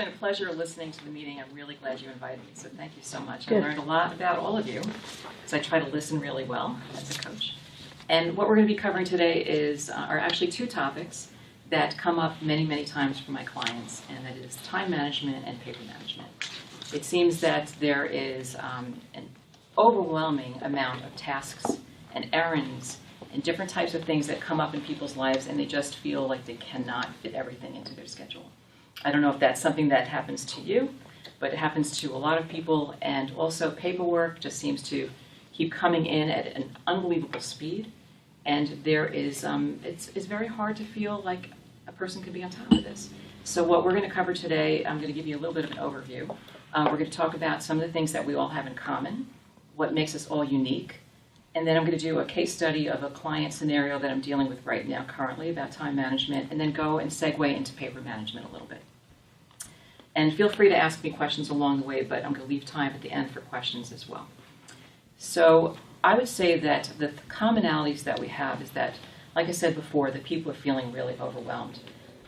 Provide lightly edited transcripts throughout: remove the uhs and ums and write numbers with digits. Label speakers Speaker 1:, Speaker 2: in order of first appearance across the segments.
Speaker 1: been a pleasure listening to the meeting. I'm really glad you invited me, so thank you so much.
Speaker 2: Good.
Speaker 1: I learned a lot about all of you, because I try to listen really well as a coach. And what we're going to be covering today are actually two topics that come up many, many times for my clients, and that is time management and paper management. It seems that there is an overwhelming amount of tasks and errands and different types of things that come up in people's lives, and they just feel like they cannot fit everything into their schedule. I don't know if that's something that happens to you, but it happens to a lot of people, and also paperwork just seems to keep coming in at an unbelievable speed, and there is, it's very hard to feel like a person could be on top of this. So what we're going to cover today, I'm going to give you a little bit of an overview. We're going to talk about some of the things that we all have in common, what makes us all unique, and then I'm going to do a case study of a client scenario that I'm dealing with right now currently about time management, and then go and segue into paper management a little bit. And feel free to ask me questions along the way, but I'm going to leave time at the end for questions as well. So I would say that the commonalities that we have is that, like I said before, that people are feeling really overwhelmed.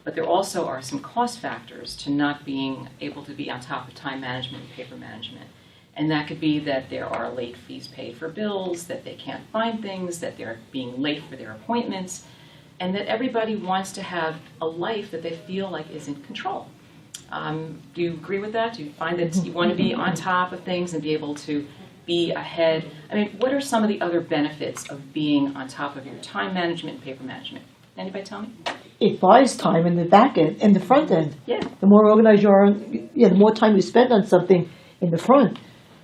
Speaker 1: But there also are some cost factors to not being able to be on top of time management and paper management. And that could be that there are late fees paid for bills, that they can't find things, that they're being late for their appointments, and that everybody wants to have a life that they feel like is in control. Do you agree with that? Do you find that you want to be on top of things and be able to be ahead? I mean, what are some of the other benefits of being on top of your time management and paper management? Anybody tell me?
Speaker 2: It buys time in the back end and the front end.
Speaker 1: Yeah.
Speaker 2: The more organized you are, the more time you spend on something in the front,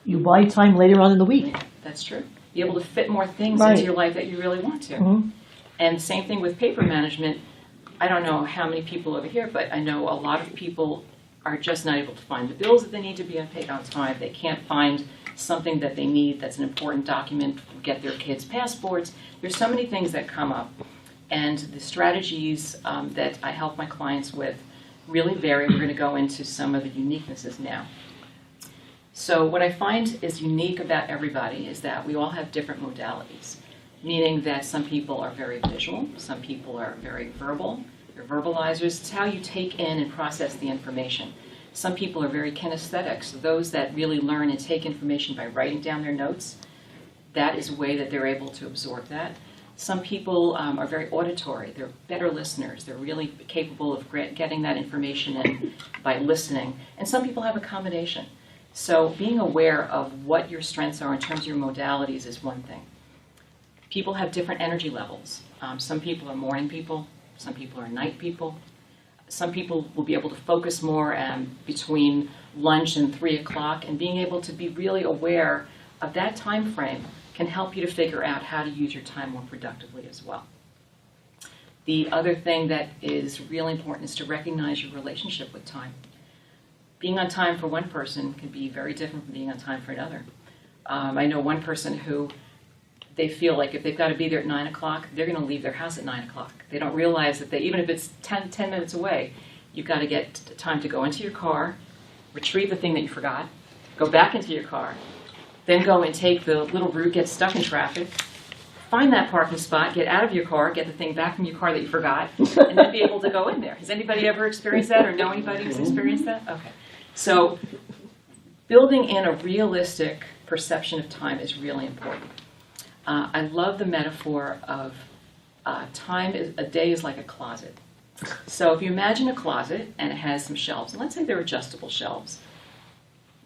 Speaker 2: you buy time later on in the week.
Speaker 1: That's true. Be able to fit more things
Speaker 2: Right.
Speaker 1: into your life that you really want to.
Speaker 2: Mm-hmm.
Speaker 1: And same thing with paper management. I don't know how many people over here, but I know a lot of people are just not able to find the bills that they need to be paid on time. They can't find something that they need that's an important document, get their kids' passports. There's so many things that come up. And the strategies that I help my clients with really vary. We're going to go into some of the uniquenesses now. So what I find is unique about everybody is that we all have different modalities, meaning that some people are very visual, some people are very verbal, they're verbalizers. It's how you take in and process the information. Some people are very kinesthetic, so those that really learn and take information by writing down their notes, that is a way that they're able to absorb that. Some people are very auditory. They're better listeners. They're really capable of getting that information in by listening. And some people have a combination. So being aware of what your strengths are in terms of your modalities is one thing. People have different energy levels. Some people are morning people. Some people are night people. Some people will be able to focus more between lunch and 3 o'clock, and being able to be really aware of that time frame can help you to figure out how to use your time more productively as well. The other thing that is really important is to recognize your relationship with time. Being on time for one person can be very different from being on time for another. I know one person who they feel like if they've got to be there at 9 o'clock, they're going to leave their house at 9 o'clock. They don't realize that even if it's 10 minutes away, you've got to get time to go into your car, retrieve the thing that you forgot, go back into your car, then go and take the little route, get stuck in traffic, find that parking spot, get out of your car, get the thing back from your car that you forgot, and then be able to go in there. Has anybody ever experienced that or know anybody who's experienced that? Okay. So building in a realistic perception of time is really important. I love the metaphor of a day is like a closet. So if you imagine a closet and it has some shelves, and let's say they're adjustable shelves.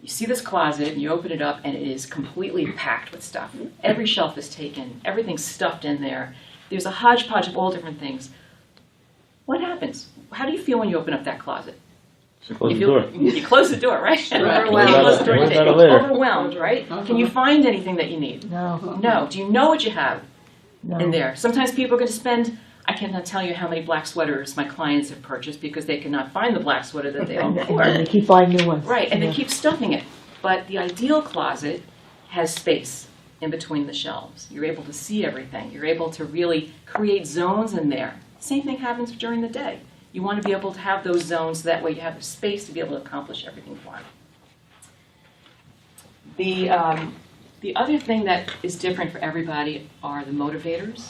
Speaker 1: You see this closet and you open it up and it is completely packed with stuff. Every shelf is taken, everything's stuffed in there. There's a hodgepodge of all different things. What happens? How do you feel when you open up that closet?
Speaker 3: Close the door.
Speaker 1: You close the door, right?
Speaker 3: Overwhelmed.
Speaker 1: Overwhelmed, right? Can you find anything that you need?
Speaker 2: No.
Speaker 1: No. Do you know what you have
Speaker 2: No.
Speaker 1: in there? Sometimes people are going to spend, I cannot tell you how many black sweaters my clients have purchased because they cannot find the black sweater that they owned before.
Speaker 2: And they keep buying new ones.
Speaker 1: Right, and
Speaker 2: Yeah.
Speaker 1: they keep stuffing it. But the ideal closet has space in between the shelves. You're able to see everything. You're able to really create zones in there. Same thing happens during the day. You want to be able to have those zones so that way you have the space to be able to accomplish everything you want. The other thing that is different for everybody are the motivators.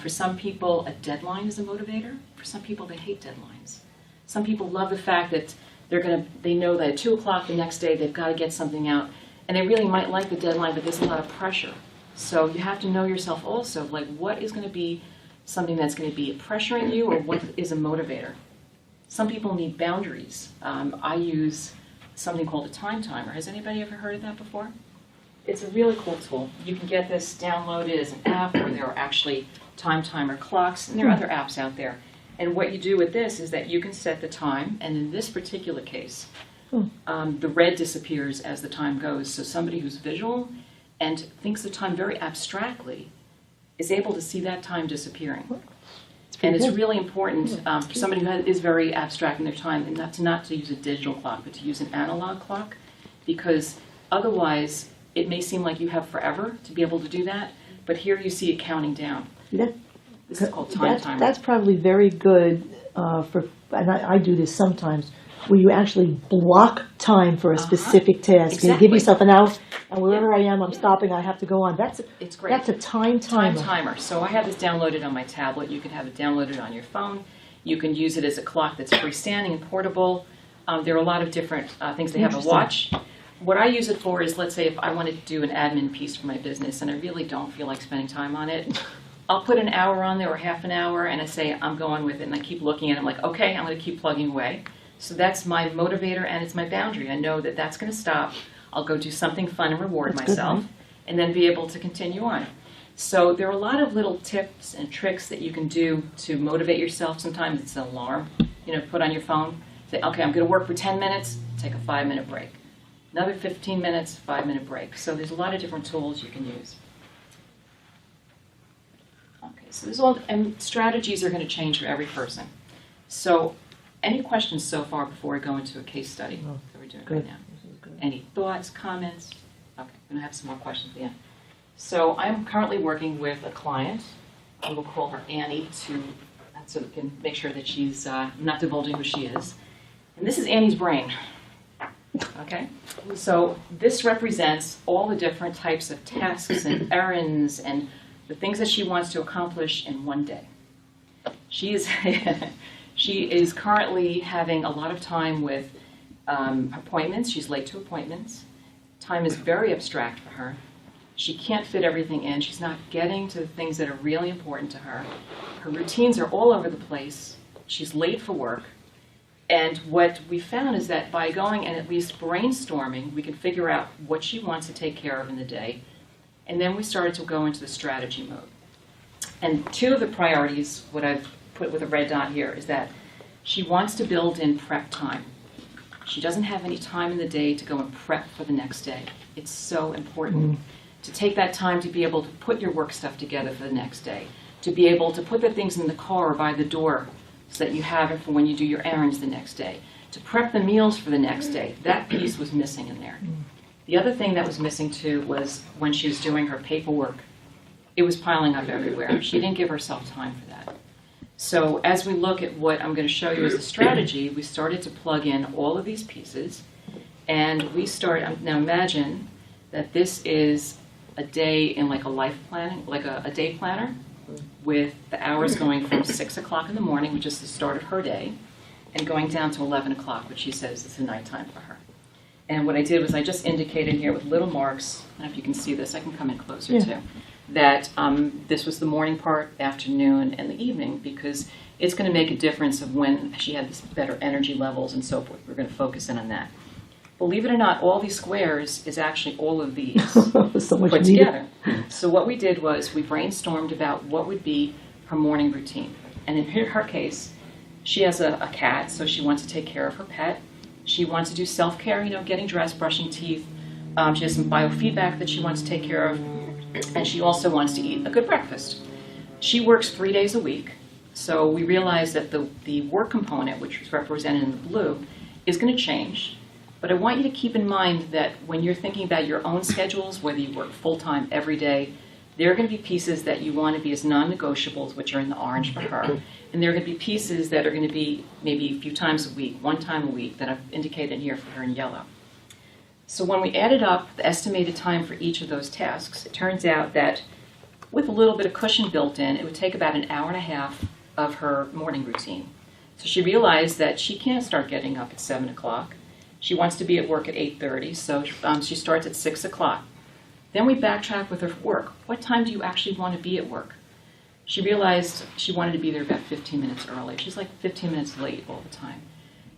Speaker 1: For some people, a deadline is a motivator. For some people, they hate deadlines. Some people love the fact that they know that at 2 o'clock the next day they've got to get something out, and they really might like the deadline, but there's a lot of pressure. So you have to know yourself also, like what is going to be something that's going to be pressuring you, or what is a motivator. Some people need boundaries. I use something called a time timer. Has anybody ever heard of that before? It's a really cool tool. You can get this downloaded as an app, where there are actually time timer clocks, and there are other apps out there. And what you do with this is that you can set the time, and in this particular case, the red disappears as the time goes. So somebody who's visual and thinks the time very abstractly is able to see that time disappearing. And it's really important for somebody who is very abstract in their time, and not to use a digital clock, but to use an analog clock, because otherwise it may seem like you have forever to be able to do that, but here you see it counting down. This is called time timer.
Speaker 2: That's probably very good and I do this sometimes, where you actually block time for a specific task.
Speaker 1: Exactly.
Speaker 2: You give yourself an hour, and wherever I am, I'm stopping, I have to go on.
Speaker 1: It's great.
Speaker 2: That's a time timer.
Speaker 1: Time timer. So I have this downloaded on my tablet. You can have it downloaded on your phone. You can use it as a clock that's freestanding and portable. There are a lot of different things. They have a watch. What I use it for is, let's say if I want to do an admin piece for my business and I really don't feel like spending time on it, I'll put an hour on there or half an hour, and I say I'm going with it, and I keep looking at it. I'm like, okay, I'm going to keep plugging away. So that's my motivator, and it's my boundary. I know that that's going to stop. I'll go do something fun and reward myself, and then be able to continue on. So there are a lot of little tips and tricks that you can do to motivate yourself. Sometimes it's an alarm, put on your phone. Say, okay, I'm going to work for 10 minutes, take a 5-minute break. Another 15 minutes, 5-minute break. So there's a lot of different tools you can use. Okay, so there's and strategies are going to change for every person. So any questions so far before I go into a case study that we're doing right now? Any thoughts, comments? Okay, I'm going to have some more questions at the end. So I'm currently working with a client. I will call her Annie so we can make sure that she's not divulging who she is. And this is Annie's brain. Okay? So this represents all the different types of tasks and errands and the things that she wants to accomplish in one day. She is currently having a lot of time with appointments. She's late to appointments. Time is very abstract for her. She can't fit everything in. She's not getting to the things that are really important to her. Her routines are all over the place. She's late for work. And what we found is that by going and at least brainstorming, we can figure out what she wants to take care of in the day. And then we started to go into the strategy mode. And two of the priorities, what I've put with a red dot here, is that she wants to build in prep time. She doesn't have any time in the day to go and prep for the next day. It's so important to take that time to be able to put your work stuff together for the next day, to be able to put the things in the car or by the door so that you have it for when you do your errands the next day, to prep the meals for the next day. That piece was missing in there. The other thing that was missing too was when she was doing her paperwork, it was piling up everywhere. She didn't give herself time for that. So as we look at what I'm going to show you as a strategy, we started to plug in all of these pieces, and now imagine that this is a day in like a life planning, like a day planner, with the hours going from 6 o'clock in the morning, which is the start of her day, and going down to 11 o'clock, which she says is the nighttime for her. And what I did was I just indicated here with little marks, I don't know if you can see this, I can come in closer too, that this was the morning part, afternoon, and the evening, because it's going to make a difference of when she had this better energy levels and so forth. We're going to focus in on that. Believe it or not, all these squares is actually all of these
Speaker 2: so much
Speaker 1: put together. So what we did was we brainstormed about what would be her morning routine. And in her case, she has a cat, so she wants to take care of her pet. She wants to do self-care, getting dressed, brushing teeth. She has some biofeedback that she wants to take care of. And she also wants to eat a good breakfast. She works 3 days a week. So we realized that the work component, which was represented in the blue, is going to change. But I want you to keep in mind that when you're thinking about your own schedules, whether you work full-time every day, there are going to be pieces that you want to be as non-negotiables, which are in the orange for her. And there are going to be pieces that are going to be maybe a few times a week, one time a week, that I've indicated here for her in yellow. So when we added up the estimated time for each of those tasks, it turns out that with a little bit of cushion built in, it would take about an hour and a half of her morning routine. So she realized that she can't start getting up at 7 o'clock. She wants to be at work at 8:30, so she starts at 6 o'clock. Then we backtrack with her work. What time do you actually want to be at work? She realized she wanted to be there about 15 minutes early. She's like 15 minutes late all the time.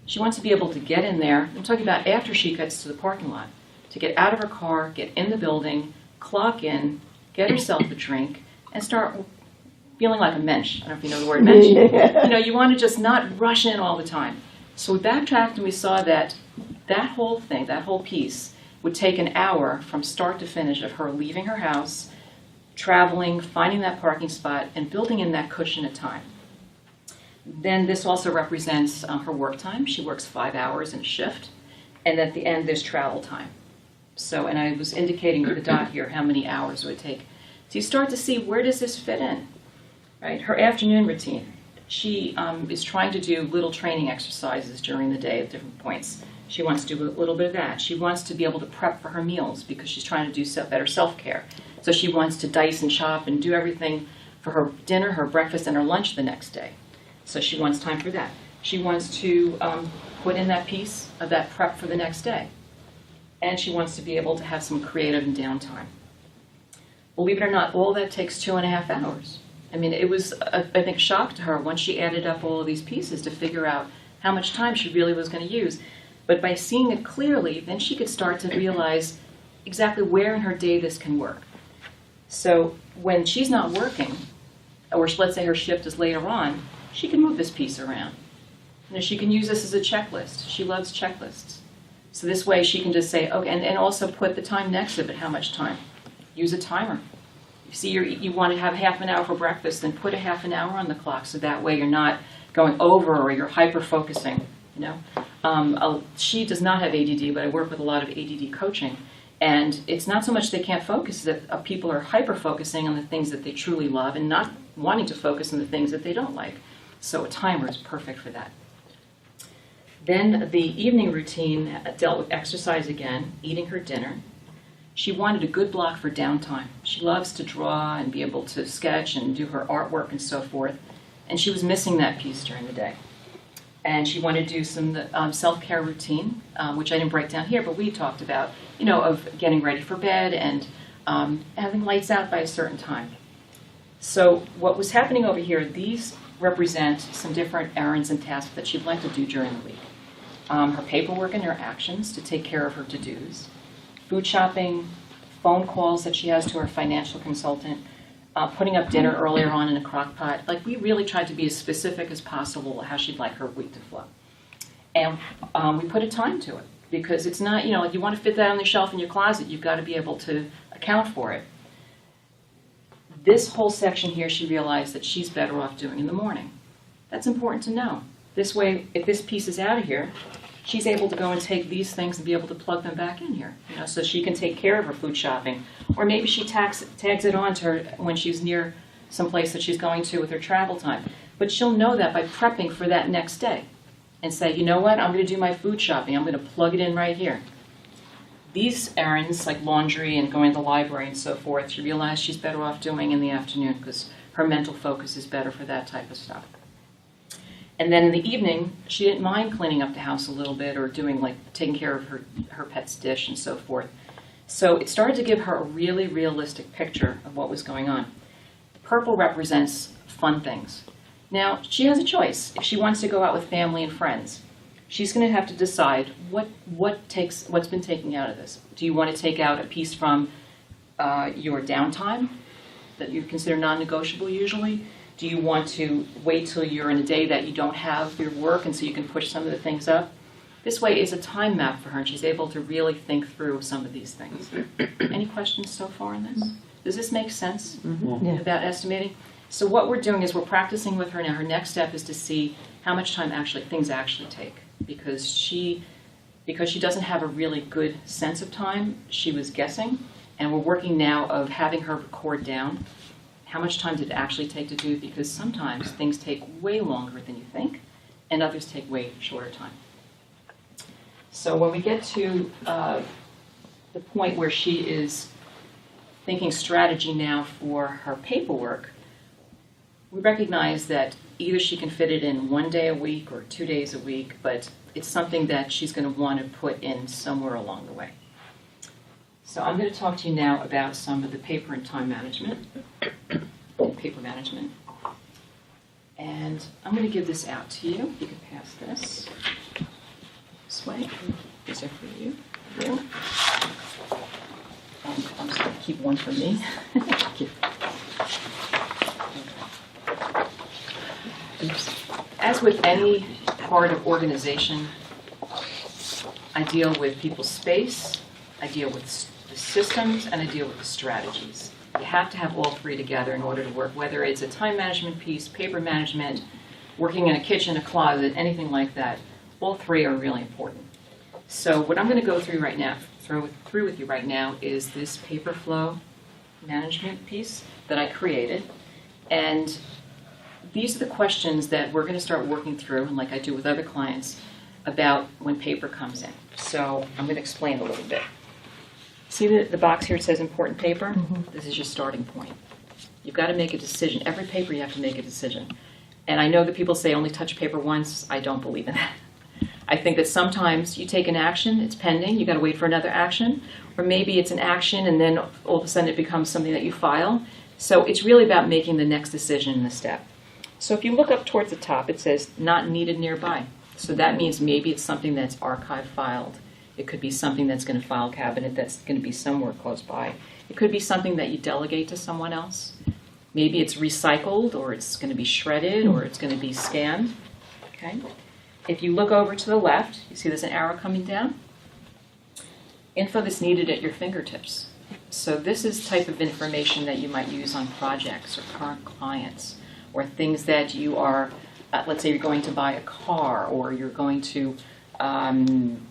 Speaker 1: She wants to be able to get in there, I'm talking about after she gets to the parking lot, to get out of her car, get in the building, clock in, get herself a drink, and start feeling like a mensch. I don't know if you know the word mensch. You know, you want to just not rush in all the time. So we backtracked and we saw that that whole thing, that whole piece, would take an hour from start to finish of her leaving her house, traveling, finding that parking spot, and building in that cushion of time. Then this also represents her work time. She works 5 hours in a shift, and at the end there's travel time. So, and I was indicating with the dot here how many hours it would take. So you start to see, where does this fit in, right? Her afternoon routine. She is trying to do little training exercises during the day at different points. She wants to do a little bit of that. She wants to be able to prep for her meals because she's trying to do better self-care. So she wants to dice and chop and do everything for her dinner, her breakfast, and her lunch the next day. So she wants time for that. She wants to put in that piece of that prep for the next day. And she wants to be able to have some creative and downtime. Believe it or not, all that takes 2.5 hours. I mean, it was, I think, a shock to her once she added up all of these pieces to figure out how much time she really was going to use. But by seeing it clearly, then she could start to realize exactly where in her day this can work. So when she's not working, or let's say her shift is later on, she can move this piece around. You know, she can use this as a checklist. She loves checklists. So this way she can just say, okay, and also put the time next to it, how much time. Use a timer. You see, you want to have half an hour for breakfast, then put a half an hour on the clock, so that way you're not going over or you're hyper-focusing, you know. She does not have ADD, but I work with a lot of ADD coaching. And it's not so much they can't focus, that people are hyper-focusing on the things that they truly love and not wanting to focus on the things that they don't like. So a timer is perfect for that. Then the evening routine dealt with exercise again, eating her dinner. She wanted a good block for downtime. She loves to draw and be able to sketch and do her artwork and so forth. And she was missing that piece during the day. And she wanted to do some self-care routine, which I didn't break down here, but we talked about, you know, of getting ready for bed and having lights out by a certain time. So what was happening over here, these represent some different errands and tasks that she'd like to do during the week. Her paperwork and her actions to take care of her to-dos, food shopping, phone calls that she has to her financial consultant, putting up dinner earlier on in a crock pot. Like, we really tried to be as specific as possible how she'd like her week to flow. And we put a time to it, because it's not, you know, like you want to fit that on the shelf in your closet, you've got to be able to account for it. This whole section here, she realized that she's better off doing in the morning. That's important to know. This way, if this piece is out of here, she's able to go and take these things and be able to plug them back in here, you know, so she can take care of her food shopping. Or maybe she tags it on to her when she's near some place that she's going to with her travel time. But she'll know that by prepping for that next day and say, you know what, I'm going to do my food shopping. I'm going to plug it in right here. These errands, like laundry and going to the library and so forth, she realized she's better off doing in the afternoon because her mental focus is better for that type of stuff. And then in the evening, she didn't mind cleaning up the house a little bit or doing, like, taking care of her pet's dish and so forth. So it started to give her a really realistic picture of what was going on. The purple represents fun things. Now, she has a choice. If she wants to go out with family and friends, she's going to have to decide what's been taken out of this. Do you want to take out a piece from your downtime that you consider non-negotiable usually? Do you want to wait till you're in a day that you don't have your work and so you can push some of the things up? This way is a time map for her, and she's able to really think through some of these things. Any questions so far on this? Does this make sense about estimating? So what we're doing is we're practicing with her now. Her next step is to see how much time things actually take. Because she doesn't have a really good sense of time, she was guessing, and we're working now of having her record down how much time did it actually take to do, because sometimes things take way longer than you think, and others take way shorter time. So when we get to the point where she is thinking strategy now for her paperwork, we recognize that either she can fit it in 1 day a week or 2 days a week, but it's something that she's going to want to put in somewhere along the way. So I'm going to talk to you now about some of the paper and time management, paper management. And I'm going to give this out to you. You can pass this way. These are for you. And I'm just going to keep one for me. Thank you. Oops. As with any part of organization, I deal with people's space, I deal with the systems, and I deal with the strategies. You have to have all three together in order to work, whether it's a time management piece, paper management, working in a kitchen, a closet, anything like that. All three are really important. So what I'm going to go through right now, through with you right now, is this paper flow management piece that I created. And these are the questions that we're going to start working through, and like I do with other clients, about when paper comes in. So I'm going to explain a little bit. See the box here, it says important paper? Mm-hmm. This is your starting point. You've got to make a decision. Every paper you have to make a decision. And I know that people say only touch paper once. I don't believe in that. I think that sometimes you take an action, it's pending, you've got to wait for another action, or maybe it's an action and then all of a sudden it becomes something that you file. So it's really about making the next decision in the step. So if you look up towards the top, it says not needed nearby. So that means maybe it's something that's archive filed. It could be something that's going to file cabinet that's going to be somewhere close by. It could be something that you delegate to someone else. Maybe it's recycled, or it's going to be shredded, or it's going to be scanned. Okay. If you look over to the left, you see there's an arrow coming down. Info that's needed at your fingertips. So this is the type of information that you might use on projects or current clients, or things that you are, let's say you're going to buy a car, or you're going to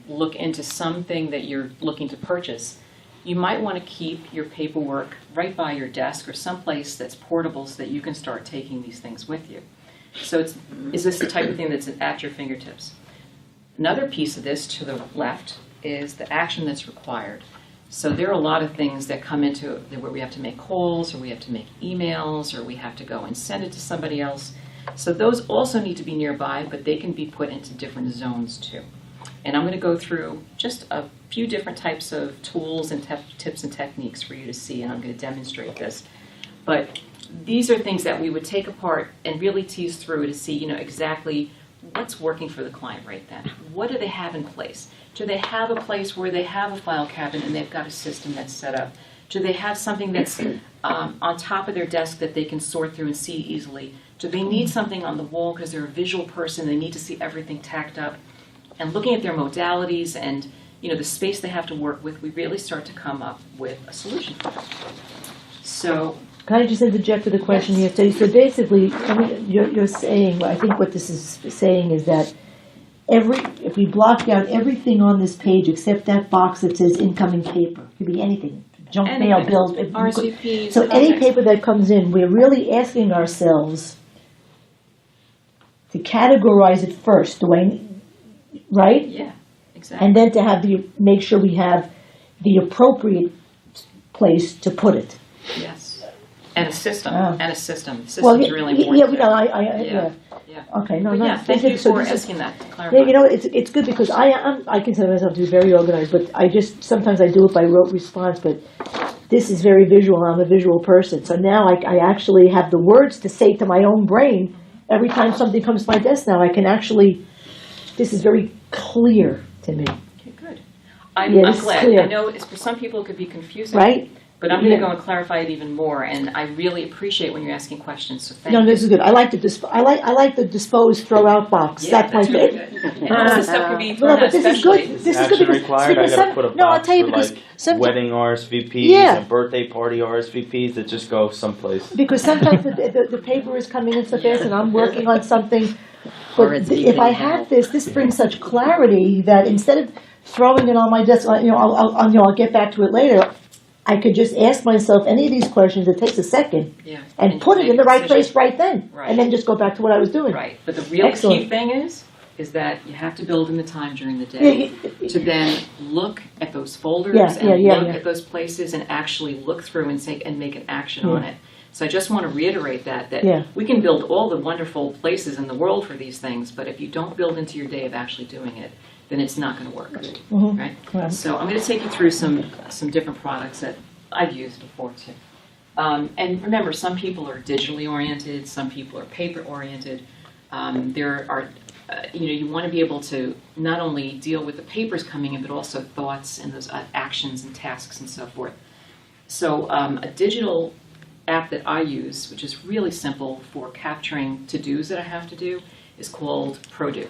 Speaker 1: look into something that you're looking to purchase. You might want to keep your paperwork right by your desk or someplace that's portable so that you can start taking these things with you. So is this the type of thing that's at your fingertips? Another piece of this to the left is the action that's required. So there are a lot of things that come into it where we have to make calls, or we have to make emails, or we have to go and send it to somebody else. So those also need to be nearby, but they can be put into different zones too. And I'm going to go through just a few different types of tools and tips and techniques for you to see, and I'm going to demonstrate this. But these are things that we would take apart and really tease through to see, exactly what's working for the client right then. What do they have in place? Do they have a place where they have a file cabinet and they've got a system that's set up? Do they have something that's on top of their desk that they can sort through and see easily? Do they need something on the wall because they're a visual person, they need to see everything tacked up? And looking at their modalities and the space they have to work with, we really start to come up with a solution for them. So,
Speaker 2: can I just interject with a question here? So basically, you're saying, I think what this is saying is that if we block out everything on this page except that box that says incoming paper, it could be anything, junk mail, bills,
Speaker 1: RSVPs.
Speaker 2: So any paper that comes in, we're really asking ourselves to categorize it first. Right?
Speaker 1: Yeah, exactly.
Speaker 2: And then to make sure we have the appropriate place to put it.
Speaker 1: Yes. And a system.
Speaker 2: The
Speaker 1: system's really important.
Speaker 2: Yeah. Okay, no,
Speaker 1: thank you for asking that to clarify.
Speaker 2: It's good because I consider myself to be very organized, but sometimes I do it by rote response, but this is very visual. I'm a visual person. So now I actually have the words to say to my own brain every time something comes to my desk now. I can actually, this is very clear to me.
Speaker 1: Okay, good. I'm glad.
Speaker 2: Clear.
Speaker 1: I know for some people it could be confusing.
Speaker 2: Right?
Speaker 1: But I'm going to go and clarify it even more, and I really appreciate when you're asking questions. So thank you.
Speaker 2: No, this is good. I like the dispose, throw out box.
Speaker 1: Yeah,
Speaker 2: that's
Speaker 1: really good. And all this stuff can be thrown out,
Speaker 2: but this is
Speaker 1: especially.
Speaker 2: good. This is
Speaker 3: Action
Speaker 2: good
Speaker 3: required. I gotta put a box for wedding RSVPs and birthday party RSVPs that just go someplace.
Speaker 2: Because sometimes the paper is coming in so fast, and I'm working on something. But if I have this brings such clarity that instead of throwing it on my desk, I'll get back to it later. I could just ask myself any of these questions. It takes a second, and put it in the right place right then, and then just go back to what I was doing.
Speaker 1: Right, but the real key thing is that you have to build in the time during the day to then look at those folders and look at those places and actually look through and make an action on it. So I just want to reiterate that
Speaker 2: Yeah.
Speaker 1: we can build all the wonderful places in the world for these things, but if you don't build into your day of actually doing it, then it's not going to work, right?
Speaker 2: Right.
Speaker 1: So I'm going to take you through some different products that I've used before too. And remember, some people are digitally oriented, some people are paper oriented. There are, you want to be able to not only deal with the papers coming in, but also thoughts and those actions and tasks and so forth. So a digital app that I use, which is really simple for capturing to-dos that I have to do, is called Prodo.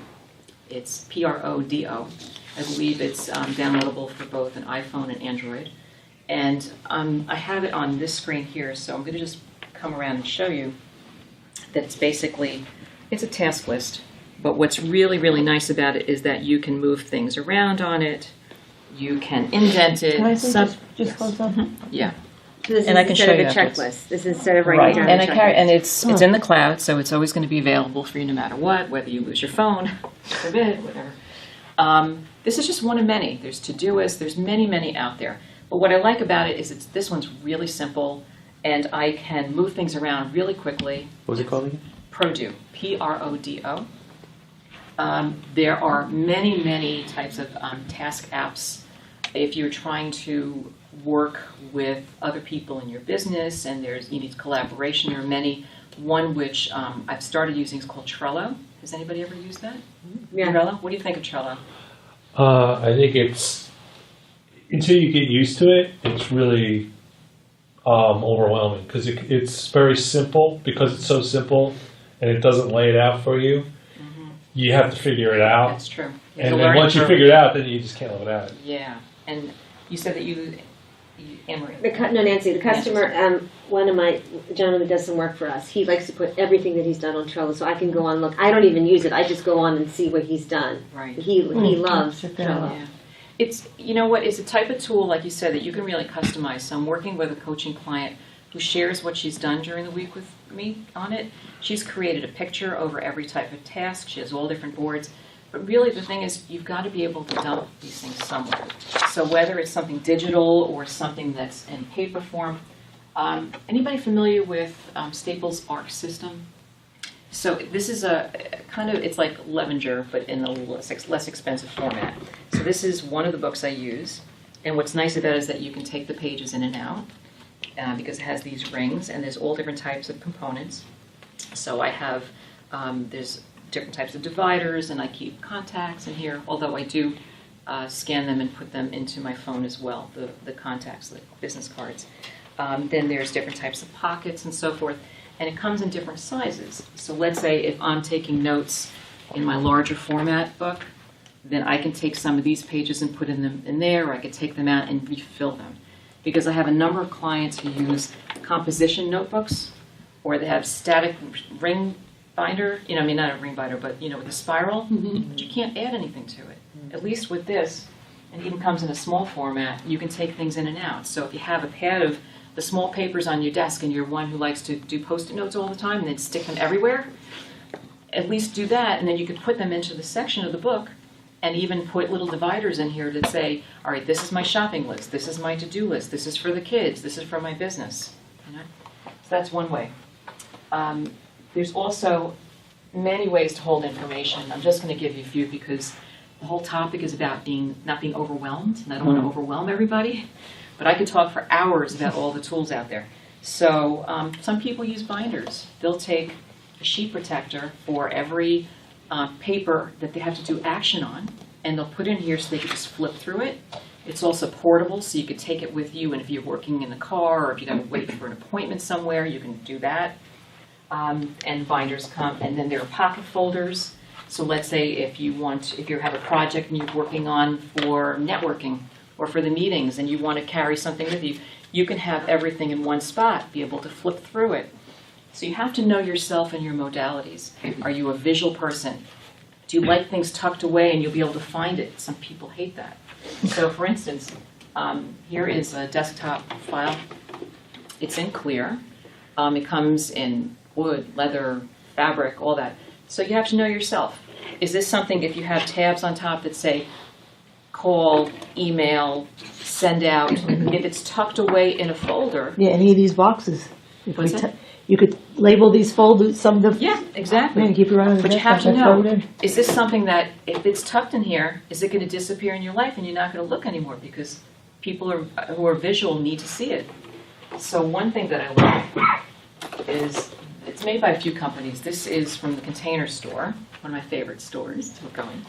Speaker 1: It's Prodo. I believe it's downloadable for both an iPhone and Android. And I have it on this screen here, so I'm going to just come around and show you that it's a task list. But what's really, really nice about it is that you can move things around on it. You can indent it.
Speaker 2: Can I say just close up?
Speaker 1: Yeah.
Speaker 4: So this
Speaker 1: And
Speaker 4: is
Speaker 1: I can show
Speaker 4: instead
Speaker 1: you
Speaker 4: of a
Speaker 1: afterwards.
Speaker 4: checklist. This is instead of writing down
Speaker 1: And
Speaker 4: a
Speaker 1: I
Speaker 4: checklist.
Speaker 1: carry, and it's in the cloud, so it's always going to be available for you no matter what, whether you lose your phone, forbid, whatever. This is just one of many. There's Todoist. There's many, many out there. But what I like about it is this one's really simple, and I can move things around really quickly.
Speaker 3: What was it called again?
Speaker 1: Prodo, Prodo. There are many, many types of task apps. If you're trying to work with other people in your business and you need collaboration, there are many. One which I've started using is called Trello. Has anybody ever used that?
Speaker 4: Yeah.
Speaker 1: Trello? What do you think of Trello?
Speaker 5: I think it's, until you get used to it, it's really overwhelming because it's very simple. Because it's so simple and it doesn't lay it out for you, you have to figure it out.
Speaker 1: That's true.
Speaker 5: And then once you figure it out, then you just can't live it out.
Speaker 1: Yeah. And you said that Anne-Marie.
Speaker 4: Nancy, the customer, one of my gentlemen that does some work for us, he likes to put everything that he's done on Trello, so I can go on, look. I don't even use it. I just go on and see what he's done.
Speaker 1: Right.
Speaker 4: He loves
Speaker 2: Check that out.
Speaker 4: Trello.
Speaker 1: Yeah. It's, you know what, it's a type of tool, like you said, that you can really customize. So I'm working with a coaching client who shares what she's done during the week with me on it. She's created a picture over every type of task. She has all different boards. But really the thing is, you've got to be able to dump these things somewhere. So whether it's something digital or something that's in paper form. Anybody familiar with Staples ARC system? So this is a kind of, it's like Levenger, but in a less expensive format. So this is one of the books I use. And what's nice about it is that you can take the pages in and out because it has these rings, and there's all different types of components. So I have, there's different types of dividers, and I keep contacts in here, although I do scan them and put them into my phone as well, the contacts, the business cards. Then there's different types of pockets and so forth, and it comes in different sizes. So let's say if I'm taking notes in my larger format book, then I can take some of these pages and put them in there, or I could take them out and refill them. Because I have a number of clients who use composition notebooks, or they have static ring binder, not a ring binder, but with a spiral, but you can't add anything to it. At least with this, and it even comes in a small format, you can take things in and out. So if you have a pad of the small papers on your desk and you're one who likes to do Post-it notes all the time and then stick them everywhere, at least do that, and then you could put them into the section of the book and even put little dividers in here that say, all right, this is my shopping list, this is my to-do list, this is for the kids, this is for my business. So that's one way. There's also many ways to hold information. I'm just going to give you a few because the whole topic is about not being overwhelmed, and I don't want to overwhelm everybody. But I could talk for hours about all the tools out there. So some people use binders. They'll take a sheet protector for every paper that they have to do action on, and they'll put in here so they can just flip through it. It's also portable, so you could take it with you, and if you're working in the car or if you got to wait for an appointment somewhere, you can do that. And binders come, and then there are pocket folders. So let's say if you have a project and you're working on for networking or for the meetings and you want to carry something with you, you can have everything in one spot, be able to flip through it. So you have to know yourself and your modalities. Are you a visual person? Do you like things tucked away and you'll be able to find it? Some people hate that. So for instance, here is a desktop file. It's in clear. It comes in wood, leather, fabric, all that. So you have to know yourself. Is this something, if you have tabs on top that say call, email, send out, if it's tucked away in a folder,
Speaker 2: Yeah, any of these boxes.
Speaker 1: What's that?
Speaker 2: You could label these folders, some of the.
Speaker 1: Yeah, exactly.
Speaker 2: And keep it around the
Speaker 1: But you
Speaker 2: desk,
Speaker 1: have to
Speaker 2: and throw it
Speaker 1: know,
Speaker 2: in.
Speaker 1: is this something that, if it's tucked in here, is it going to disappear in your life and you're not going to look anymore because people who are visual need to see it. So one thing that I love is, it's made by a few companies. This is from the Container Store, one of my favorite stores to look going.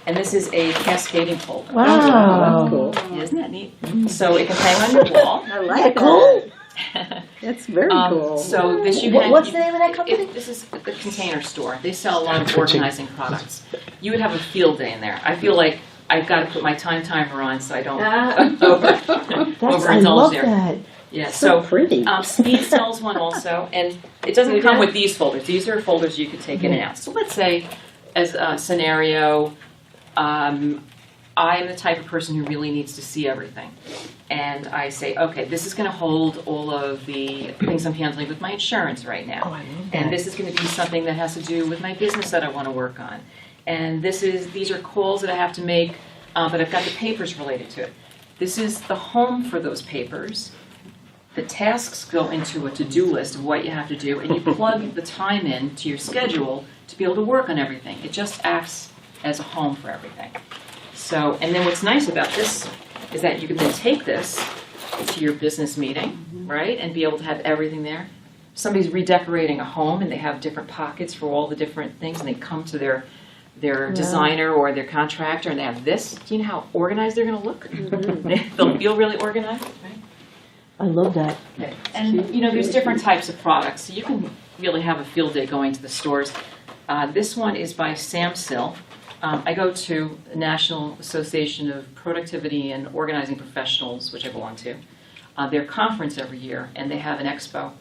Speaker 1: And this is a cascading folder.
Speaker 2: Wow.
Speaker 6: That's cool.
Speaker 1: Isn't that neat? So it can hang on your wall.
Speaker 6: I like
Speaker 2: Cool.
Speaker 6: That's very cool.
Speaker 1: So this you
Speaker 2: What's the name of that company?
Speaker 1: This is the Container Store. They sell a lot of organizing products. You would have a field day in there. I feel like I've got to put my time timer on so I don't
Speaker 2: I
Speaker 1: overindulge
Speaker 2: love
Speaker 1: there.
Speaker 2: that.
Speaker 1: Yeah.
Speaker 6: So pretty.
Speaker 1: Speed sells one also, and it doesn't come with these folders. These are folders you could take in and out. So let's say, as a scenario, I am the type of person who really needs to see everything. And I say, okay, this is going to hold all of the things I'm handling with my insurance right now.
Speaker 2: Oh, I love that.
Speaker 1: And this is going to be something that has to do with my business that I want to work on. And these are calls that I have to make, but I've got the papers related to it. This is the home for those papers. The tasks go into a to-do list of what you have to do, and you plug the time in to your schedule to be able to work on everything. It just acts as a home for everything. So, and then what's nice about this is that you can then take this to your business meeting, right, and be able to have everything there. Somebody's redecorating a home, and they have different pockets for all the different things, and they come to their designer or their contractor, and they have this. Do you know how organized they're going to look? They'll feel really organized, right?
Speaker 2: I love that.
Speaker 1: Okay. And, you know, there's different types of products, so you can really have a field day going to the stores. This one is by Sam Sill. I go to the National Association of Productivity and Organizing Professionals, which I belong to, their conference every year, and they have an expo.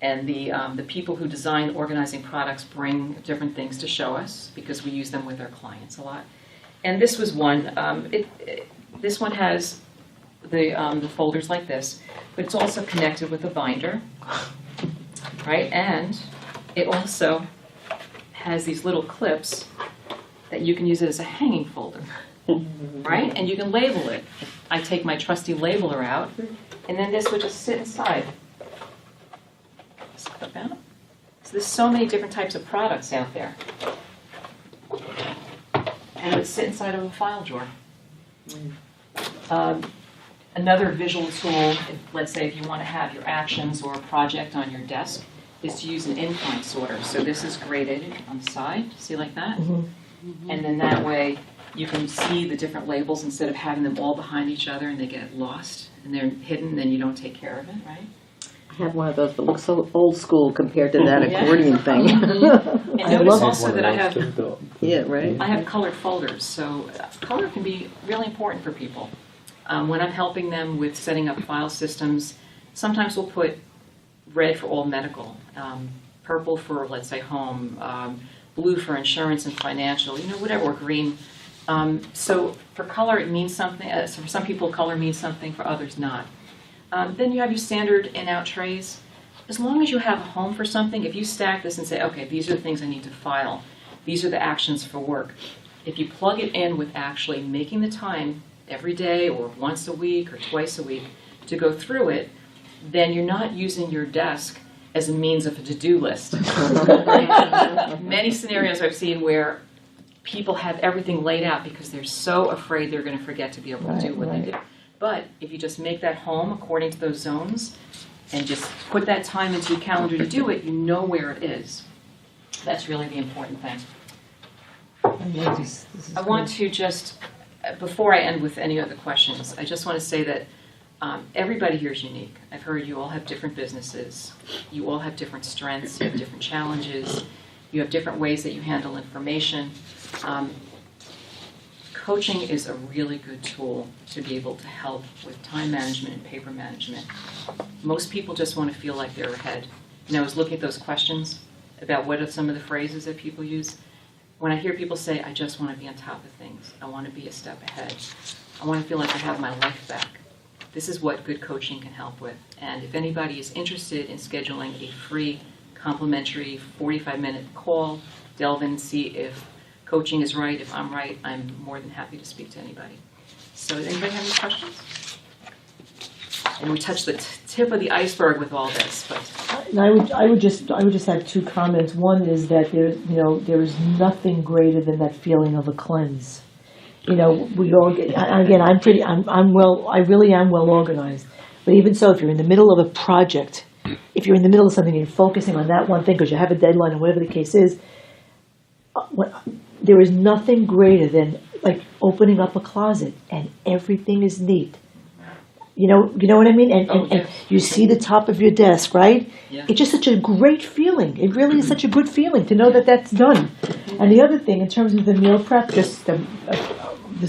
Speaker 1: And the people who design organizing products bring different things to show us because we use them with our clients a lot. And this was one. This one has the folders like this, but it's also connected with a binder, right? And it also has these little clips that you can use it as a hanging folder, right? And you can label it. I take my trusty labeler out, and then this would just sit inside. Just clip out. So there's so many different types of products out there. And it would sit inside of a file drawer. Another visual tool, let's say if you want to have your actions or a project on your desk, is to use an incline sorter. So this is graded on the side, see like that? And then that way you can see the different labels instead of having them all behind each other and they get lost and they're hidden and then you don't take care of it, right?
Speaker 6: I have one of those, but looks so old school compared to that accordion thing.
Speaker 1: And notice also that I have
Speaker 6: Yeah, right?
Speaker 1: I have colored folders, so color can be really important for people. When I'm helping them with setting up file systems, sometimes we'll put red for all medical, purple for, let's say, home, blue for insurance and financial, you know, whatever, or green. So for color, it means something. So for some people, color means something, for others, not. Then you have your standard in-out trays. As long as you have a home for something, if you stack this and say, okay, these are the things I need to file, these are the actions for work. If you plug it in with actually making the time every day or once a week or twice a week to go through it, then you're not using your desk as a means of a to-do list. Many scenarios I've seen where people have everything laid out because they're so afraid they're going to forget to be able to do what they do. But if you just make that home according to those zones and just put that time into your calendar to do it, you know where it is. That's really the important thing. I want to just, before I end with any other questions, I just want to say that everybody here is unique. I've heard you all have different businesses. You all have different strengths. You have different challenges. You have different ways that you handle information. Coaching is a really good tool to be able to help with time management and paper management. Most people just want to feel like they're ahead. And I was looking at those questions about what are some of the phrases that people use. When I hear people say, I just want to be on top of things, I want to be a step ahead, I want to feel like I have my life back. This is what good coaching can help with. And if anybody is interested in scheduling a free, complimentary 45-minute call, delve in and see if coaching is right. If I'm right, I'm more than happy to speak to anybody. So does anybody have any questions? and we touched the tip of the iceberg with all this, but.
Speaker 2: And I would just have two comments. One is that there is nothing greater than that feeling of a cleanse. We all get, again, I really am well organized. But even so, if you're in the middle of a project, if you're in the middle of something and you're focusing on that one thing because you have a deadline or whatever the case is, there is nothing greater than like opening up a closet and everything is neat. You know what I mean? And you see the top of your desk, right?
Speaker 1: Yeah.
Speaker 2: It's just such a great feeling. It really is such a good feeling to know that that's done. And the other thing, in terms of the meal prep, this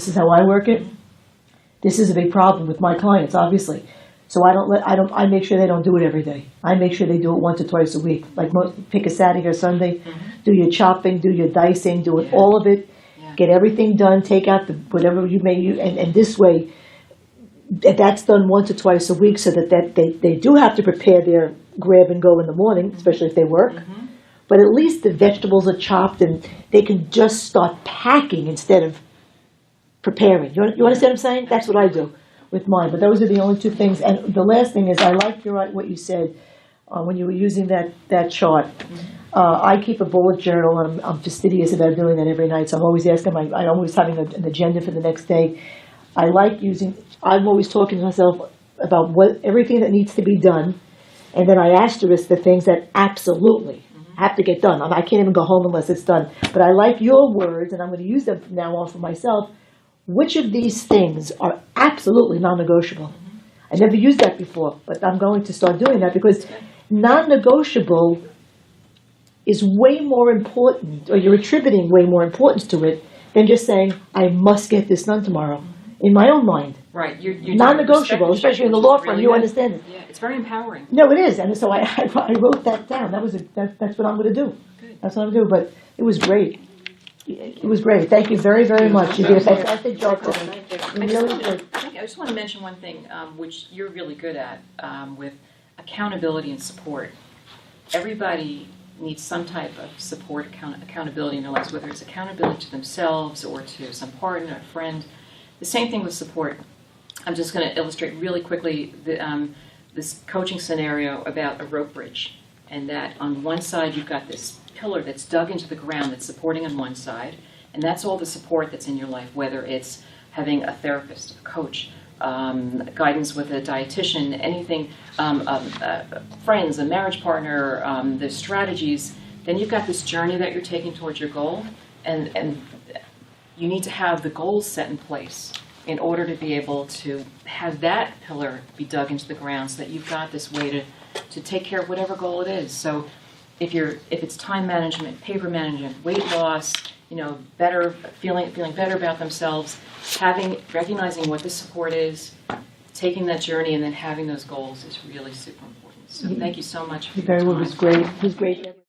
Speaker 2: is how I work it. This is a big problem with my clients, obviously. So I make sure they don't do it every day. I make sure they do it once or twice a week. Like pick a Saturday or Sunday, do your chopping, do your dicing, do it all of it. Yeah. Get everything done. Take out whatever you may use, and this way. That's done once or twice a week so that they do have to prepare their grab and go in the morning, especially if they work. Mm-hmm. But at least the vegetables are chopped and they can just start packing instead of preparing. You understand what I'm saying? That's what I do with mine. But those are the only two things. And the last thing is I like what you said when you were using that chart. Mm-hmm. I keep a bullet journal and I'm fastidious about doing that every night. So I'm always asking, I'm always having an agenda for the next day. I'm always talking to myself about everything that needs to be done, and then I asterisk the things that absolutely have to get done. I can't even go home unless it's done. But I like your words, and I'm going to use them from now on for myself. Which of these things are absolutely non-negotiable? I never used that before, but I'm going to start doing that because non-negotiable is way more important, or you're attributing way more importance to it than just saying, I must get this done tomorrow. In my own mind.
Speaker 1: Right. You're
Speaker 2: non-negotiable, especially in the law firm, you understand it.
Speaker 1: Yeah, it's very empowering.
Speaker 2: No, it is, and so I wrote that down. That's what I'm going to do.
Speaker 1: Good.
Speaker 2: That's what I'm going to do, but it was great. It was great. Thank you very, very much. You did a fantastic job today. You really did.
Speaker 1: I just want to mention one thing, which you're really good at, with accountability and support. Everybody needs some type of support, accountability in their lives, whether it's accountability to themselves or to some partner, a friend. The same thing with support. I'm just going to illustrate really quickly this coaching scenario about a rope bridge. And that on one side you've got this pillar that's dug into the ground that's supporting on one side. And that's all the support that's in your life, whether it's having a therapist, a coach, guidance with a dietitian, anything, friends, a marriage partner, the strategies. Then you've got this journey that you're taking towards your goal. And you need to have the goals set in place in order to be able to have that pillar be dug into the ground so that you've got this way to take care of whatever goal it is. So if it's time management, paper management, weight loss, better feeling better about themselves, recognizing what the support is, taking that journey and then having those goals is really super important. So thank you so much for your time.
Speaker 2: It was great. It was great.